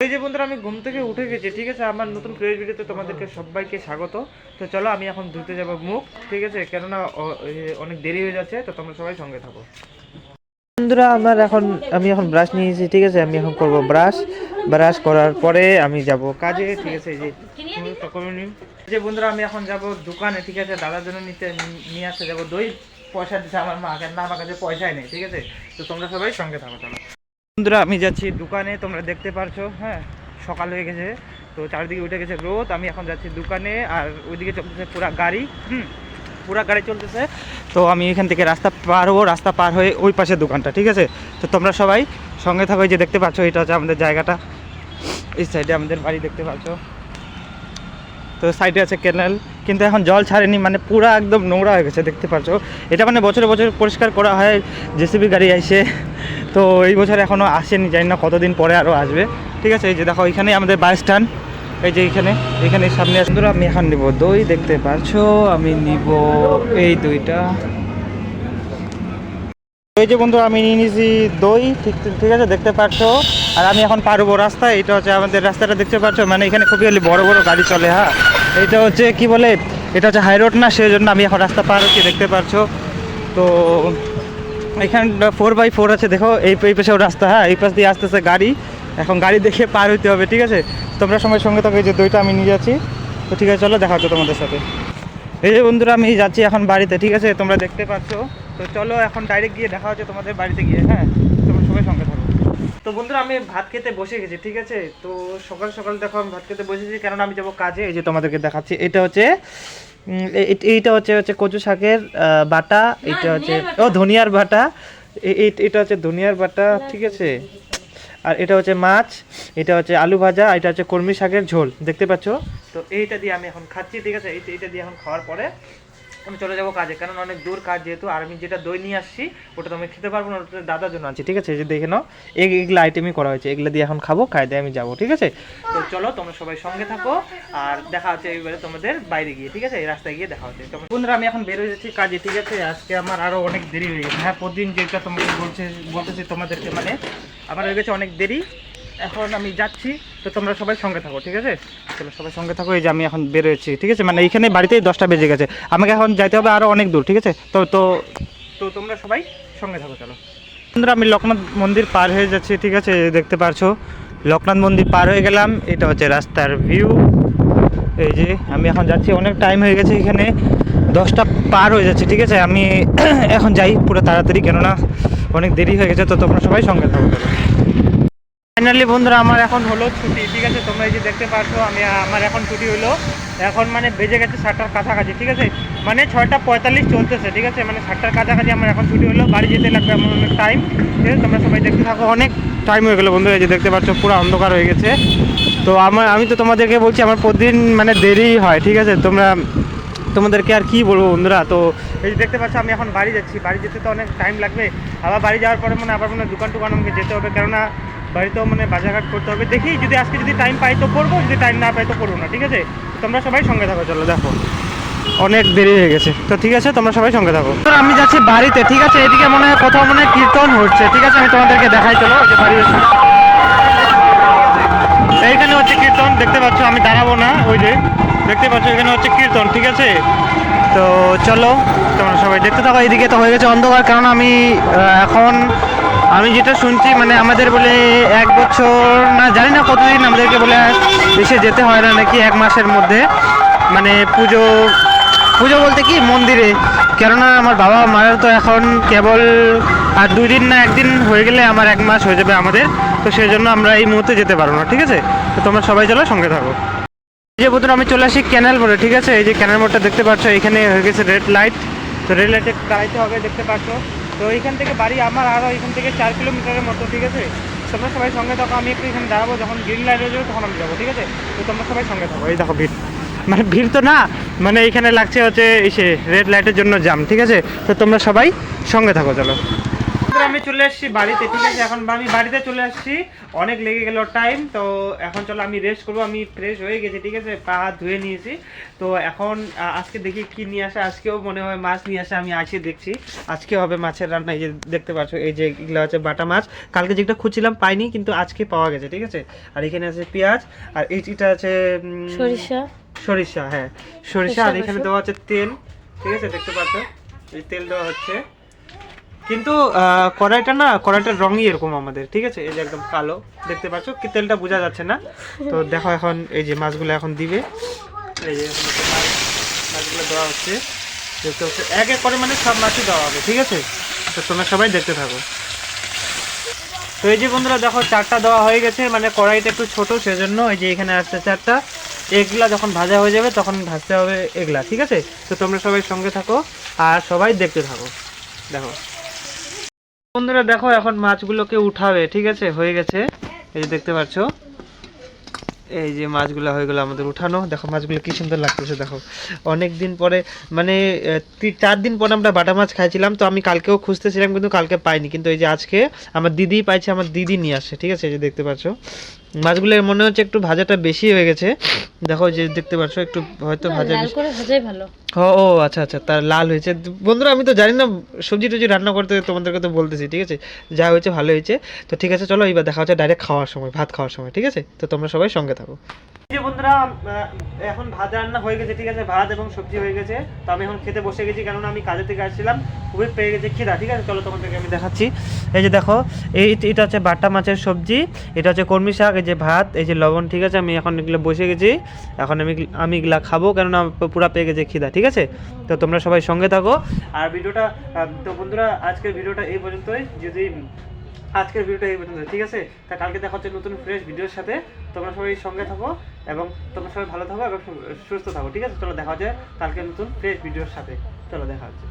এই যে বন্ধুরা আমি ঘুম থেকে উঠে গেছি, ঠিক আছে। আমার নতুন ফ্রেশ ভিডিওতে তোমাদেরকে সবাইকে স্বাগত। তো চলো আমি এখন ধুতে যাবো মুখ, ঠিক আছে, কেননা অনেক দেরি হয়ে যাচ্ছে। তো তোমরা সবাই সঙ্গে থাকো বন্ধুরা। আমি এখন ব্রাশ নিয়েছি, ঠিক আছে। আমি এখন করব ব্রাশ করার পরে আমি যাব কাজে, ঠিক আছে। এই যে বন্ধুরা আমি এখন যাব দোকানে, ঠিক আছে, দাদার জন্য নিয়ে আসতে যাবো দই। পয়সা দিচ্ছে আমার মা, কেন না আমার কাছে পয়সাই নেই, ঠিক আছে। তো তোমরা সবাই সঙ্গে থাকো। চলো বন্ধুরা আমি যাচ্ছি দোকানে, তোমরা দেখতে পারছো, হ্যাঁ সকাল হয়ে গেছে, তো চারিদিকে উঠে গেছে রোদ। আমি এখন যাচ্ছি দোকানে, আর ওইদিকে চলতেছে পুরা গাড়ি চলতেছে। তো আমি এখান থেকে রাস্তা পার হয়ে ওই পাশে দোকানটা, ঠিক আছে। তো তোমরা সবাই সঙ্গে থাকো। এই যে দেখতে পাচ্ছ, এটা হচ্ছে আমাদের জায়গাটা, এই সাইডে আমাদের বাড়ি দেখতে পাচ্ছ। তো সাইডে আছে ক্যানেল, কিন্তু এখন জল ছাড়েনি, মানে পুরা একদম নোংরা হয়ে গেছে দেখতে পাচ্ছ। এটা মানে বছরে পরিষ্কার করা হয়, জেসিবি গাড়ি আসে। তো এই বছর এখনও আসেনি, জানি না কতদিন পরে আরও আসবে, ঠিক আছে। এই যে দেখো এখানে আমাদের বাস স্ট্যান্ড, এই যে এখানে সামনে বন্ধুরা আমি এখন নিব দই, দেখতে পাচ্ছো। আমি নিব এই দইটা, এই যে বন্ধু আমি নিয়ে নিয়েছি দই, ঠিক আছে, দেখতে পাচ্ছ। আর আমি এখন পারবো রাস্তায়, এটা হচ্ছে আমাদের রাস্তাটা দেখতে পাচ্ছ। মানে এখানে খুবই বড় গাড়ি চলে, হ্যাঁ। এটা হচ্ছে কি বলে, এটা হচ্ছে হাই রোড না, সেই জন্য আমি এখন রাস্তা পার হচ্ছি, দেখতে পাচ্ছ। তো এখানে 4x4 আছে, দেখো এই পাশেও রাস্তা, হ্যাঁ। এই পাশ দিয়ে আসতেছে গাড়ি, এখন গাড়ি দেখে পার হইতে হবে, ঠিক আছে। তোমরা সঙ্গে থাকো। এই যে দইটা আমি নিয়ে যাচ্ছি, তো ঠিক আছে, চলো দেখা হচ্ছে তোমাদের সাথে। এই যে বন্ধুরা আমি যাচ্ছি এখন বাড়িতে, ঠিক আছে, তোমরা দেখতে পাচ্ছ। তো চলো এখন ডাইরেক্ট গিয়ে দেখা হচ্ছে তোমাদের বাড়িতে গিয়ে, হ্যাঁ। তোমরা সবাই সঙ্গে থাকো। তো বন্ধুরা আমি ভাত খেতে বসে গেছি, ঠিক আছে। তো সকাল দেখো আমি ভাত খেতে বসেছি, কারণ আমি যাবো কাজে। এই যে তোমাদেরকে দেখাচ্ছি, এইটা হচ্ছে কচু শাকের বাটা, এটা হচ্ছে ধনিয়ার বাটা, এটা হচ্ছে ধনিয়ার বাটা, ঠিক আছে। আর এটা হচ্ছে মাছ, এটা হচ্ছে আলু ভাজা, এটা হচ্ছে কলমি শাকের ঝোল, দেখতে পাচ্ছ। তো এইটা দিয়ে আমি এখন খাচ্ছি, ঠিক আছে। এইটা দিয়ে এখন খাওয়ার পরে আমি চলে যাবো কাজে, কারণ অনেক দূর কাজ যেহেতু। আর আমি যেটা দই নিয়ে আসছি ওটা তো আমি খেতে পারবো না, ওটা দাদার জন্য আনছি, ঠিক আছে। এই যে দেখে নাও, এগুলো আইটেমই করা হয়েছে, এগুলো দিয়ে এখন খাবো, খাই দিয়ে আমি যাবো, ঠিক আছে। তো চলো তোমরা সবাই সঙ্গে থাকো, আর দেখা হচ্ছে এইবারে তোমাদের বাইরে গিয়ে, ঠিক আছে, এই রাস্তায় গিয়ে দেখা হচ্ছে। বন্ধুরা আমি এখন বের হয়ে যাচ্ছি কাজে, ঠিক আছে। আজকে আমার আরও অনেক দেরি হয়ে গেছে, হ্যাঁ। প্রতিদিন যেটা তোমাকে বলতেছি তোমাদেরকে, মানে আমার হয়ে গেছে অনেক দেরি। এখন আমি যাচ্ছি, তো তোমরা সবাই সঙ্গে থাকো, ঠিক আছে। চলো সবাই সঙ্গে থাকো। এই যে আমি এখন বেরোয়েছি, ঠিক আছে, মানে এইখানে বাড়িতেই 10টা বেজে গেছে, আমাকে এখন যাইতে হবে আরও অনেক দূর, ঠিক আছে। তো তোমরা সবাই সঙ্গে থাকো, চলো বন্ধুরা। আমি লোকনাথ মন্দির পার হয়ে যাচ্ছি, ঠিক আছে, দেখতে পারছো। লোকনাথ মন্দির পার হয়ে গেলাম, এটা হচ্ছে রাস্তার ভিউ। এই যে আমি এখন যাচ্ছি, অনেক টাইম হয়ে গেছে, এখানে 10টা পার হয়ে যাচ্ছে, ঠিক আছে। আমি এখন যাই পুরো তাড়াতাড়ি, কেননা অনেক দেরি হয়ে গেছে। তো তোমরা সবাই সঙ্গে থাকো। ফাইনালি বন্ধুরা আমার এখন হলো ছুটি, ঠিক আছে। তোমরা এই যে দেখতে পাচ্ছ আমার এখন ছুটি হলো, এখন মানে বেজে গেছে 7টার কাছাকাছি, ঠিক আছে। মানে 6টা 45 চলতেছে, ঠিক আছে। মানে 7টার কাছাকাছি আমার এখন ছুটি হলো, বাড়ি যেতে লাগবে আমার অনেক টাইম, ঠিক আছে। তোমরা সবাই দেখতে থাকো, অনেক টাইম হয়ে গেলো বন্ধুরা। এই যে দেখতে পাচ্ছ পুরো অন্ধকার হয়ে গেছে। তো আমি তো তোমাদেরকে বলছি আমার প্রতিদিন মানে দেরি হয়, ঠিক আছে। তোমাদেরকে আর কি বলবো বন্ধুরা। তো এই যে দেখতে পাচ্ছ আমি এখন বাড়ি যাচ্ছি, বাড়ি যেতে তো অনেক টাইম লাগবে। আবার বাড়ি যাওয়ার পরে আবার দোকান আমাকে যেতে হবে, কেননা বাড়িতেও বাজারঘাট করতে হবে। দেখি আজকে যদি টাইম পাই তো পড়বো, যদি টাইম না পাই তো পড়বো না, ঠিক আছে। তোমরা সবাই সঙ্গে থাকো, চলো দেখো অনেক দেরি হয়ে গেছে। তো ঠিক আছে, তোমরা সবাই সঙ্গে থাকো। আমি যাচ্ছি বাড়িতে, ঠিক আছে। এদিকে মনে হয় কোথাও কীর্তন হচ্ছে, ঠিক আছে। আমি তোমাদেরকে দেখাই, চলো। ওই যে বাড়ি এইখানে হচ্ছে কীর্তন, দেখতে পাচ্ছ। আমি দাঁড়াবো না, ওই যে দেখতে পাচ্ছ এখানে হচ্ছে কীর্তন, ঠিক আছে। তো চলো তোমরা সবাই দেখতে থাকো। এইদিকে তো হয়ে গেছে অন্ধকার, কারণ আমি যেটা শুনছি, মানে আমাদের বলে 1 বছর না জানি না কতদিন আমাদেরকে বলে এসে যেতে হয় না নাকি 1 মাসের মধ্যে, মানে পুজো বলতে কি মন্দিরে। কেননা আমার বাবা মায়ের তো এখন কেবল আর 2 দিন না 1 দিন হয়ে গেলে আমার 1 মাস হয়ে যাবে আমাদের। তো সেই জন্য আমরা এই মুহূর্তে যেতে পারবো না, ঠিক আছে। তো তোমরা সবাই চলো সঙ্গে থাকো। এই যে বন্ধুরা আমি চলে আসি ক্যানেল মোড়ে, ঠিক আছে। এই যে ক্যানেল মোড়টা দেখতে পাচ্ছ, এখানে হয়ে গেছে রেড লাইট। তো রেড লাইটে দাঁড়াইতে হবে, দেখতে পাচ্ছ। তো এইখান থেকে বাড়ি আমার আরও এখান থেকে 4 কিলোমিটারের মতো, ঠিক আছে। তোমরা সবাই সঙ্গে থাকো, আমি একটু এখানে দাঁড়াবো, যখন গ্রিন লাইট হয়ে যাবে তখন আমি যাবো, ঠিক আছে। তো তোমরা সবাই সঙ্গে থাকো। এই দেখো ভিড়, মানে ভিড় তো না, মানে এইখানে লাগছে হচ্ছে রেড লাইটের জন্য জ্যাম, ঠিক আছে। তো তোমরা সবাই সঙ্গে থাকো, চলো। বন্ধুরা আমি চলে আসছি বাড়িতে, ঠিক আছে? এখন আমি বাড়িতে চলে আসছি, অনেক লেগে গেল টাইম। তো এখন চলো আমি রেস্ট করবো, আমি ফ্রেশ হয়ে গেছি, ঠিক আছে? পা হাত ধুয়ে নিয়েছি। তো এখন আজকে দেখি কি নিয়ে আসে, আজকেও মনে হয় মাছ নিয়ে আসে, আমি আসি দেখছি আজকে হবে মাছের রান্না। এই যে দেখতে পাচ্ছ, এই যে এগুলো হচ্ছে বাটা মাছ, কালকে যেটা খুঁজছিলাম পাইনি, কিন্তু আজকে পাওয়া গেছে, ঠিক আছে? আর এখানে আছে পেঁয়াজ, আর এইটা আছে সরিষা, হ্যাঁ সরিষা। আর এখানে দেওয়া আছে তেল, ঠিক আছে? দেখতে পাচ্ছ এই তেল দেওয়া হচ্ছে, কিন্তু কড়াইটার রঙই এরকম আমাদের, ঠিক আছে? এই যে একদম কালো দেখতে পাচ্ছ, কি তেলটা বোঝা যাচ্ছে না। তো দেখো এখন এই যে মাছগুলো এখন দিবে, এই যে এখন মাছগুলো দেওয়া হচ্ছে, দেখতে হচ্ছে এক এক করে, মানে সব মাছই দেওয়া হবে, ঠিক আছে? তো তোমরা সবাই দেখতে থাকো। তো এই যে বন্ধুরা দেখো 4টা দেওয়া হয়ে গেছে, মানে কড়াইটা একটু ছোট, সেজন্য এই যে এখানে আসছে 4টা। এগুলা যখন ভাজা হয়ে যাবে তখন ভাজতে হবে এগুলা, ঠিক আছে? তো তোমরা সবাই সঙ্গে থাকো আর সবাই দেখতে থাকো। দেখো বন্ধুরা দেখো এখন মাছগুলোকে উঠাবে, ঠিক আছে? হয়ে গেছে, এই যে দেখতে পাচ্ছ, এই যে মাছগুলো হয়ে গেলো আমাদের উঠানো। দেখো মাছগুলো কি সুন্দর লাগতেছে, দেখো অনেক দিন পরে, মানে 4 দিন পরে আমরা বাটা মাছ খাইছিলাম। তো আমি কালকেও খুঁজতেছিলাম কিন্তু কালকে পাইনি, কিন্তু এই যে আজকে আমার দিদি পাইছে, আমার দিদি নিয়ে আসে, ঠিক আছে? এই যে দেখতে পাচ্ছ মাছগুলো মনে হচ্ছে একটু ভাজাটা বেশি হয়ে গেছে। দেখো যে দেখতে পাচ্ছ একটু হয়তো ভাজা বেশি। ও আচ্ছা আচ্ছা, তার লাল হয়েছে। বন্ধুরা আমি তো জানি না সবজি টবজি রান্না করতে, তোমাদেরকে তো বলতেছি, ঠিক আছে? যা হয়েছে ভালো হয়েছে। তো ঠিক আছে চলো এবার দেখা হচ্ছে ডাইরেক্ট খাওয়ার সময়, ভাত খাওয়ার সময়, ঠিক আছে? তো তোমরা সবাই সঙ্গে থাকো। এই যে বন্ধুরা এখন ভাত রান্না হয়ে গেছে, ঠিক আছে? ভাত এবং সবজি হয়ে গেছে। তো আমি এখন খেতে বসে গেছি, কেননা আমি কাজে থেকে আসছিলাম, খুবই পেয়ে গেছে খিদা, ঠিক আছে? চলো তোমাদেরকে আমি দেখাচ্ছি। এই যে দেখো এটা হচ্ছে বাটা মাছের সবজি, এটা হচ্ছে কলমি শাক, এই যে ভাত, এই যে লবণ, ঠিক আছে? আমি এখন এগুলো বসে গেছি, এখন আমি এগুলা খাবো, কেননা পুরা পেয়ে গেছে খিদা, ঠিক আছে? তো তোমরা সবাই সঙ্গে থাকো। আর ভিডিওটা তো বন্ধুরা আজকের ভিডিওটা এই পর্যন্তই, ঠিক আছে? তা কালকে দেখা হচ্ছে নতুন ফ্রেশ ভিডিওর সাথে। তোমরা সবাই সঙ্গে থাকো এবং তোমরা সবাই ভালো থাকো এবং সুস্থ থাকো, ঠিক আছে? চলো দেখা হচ্ছে কালকে নতুন ফ্রেশ ভিডিওর সাথে, চলো দেখা হচ্ছে।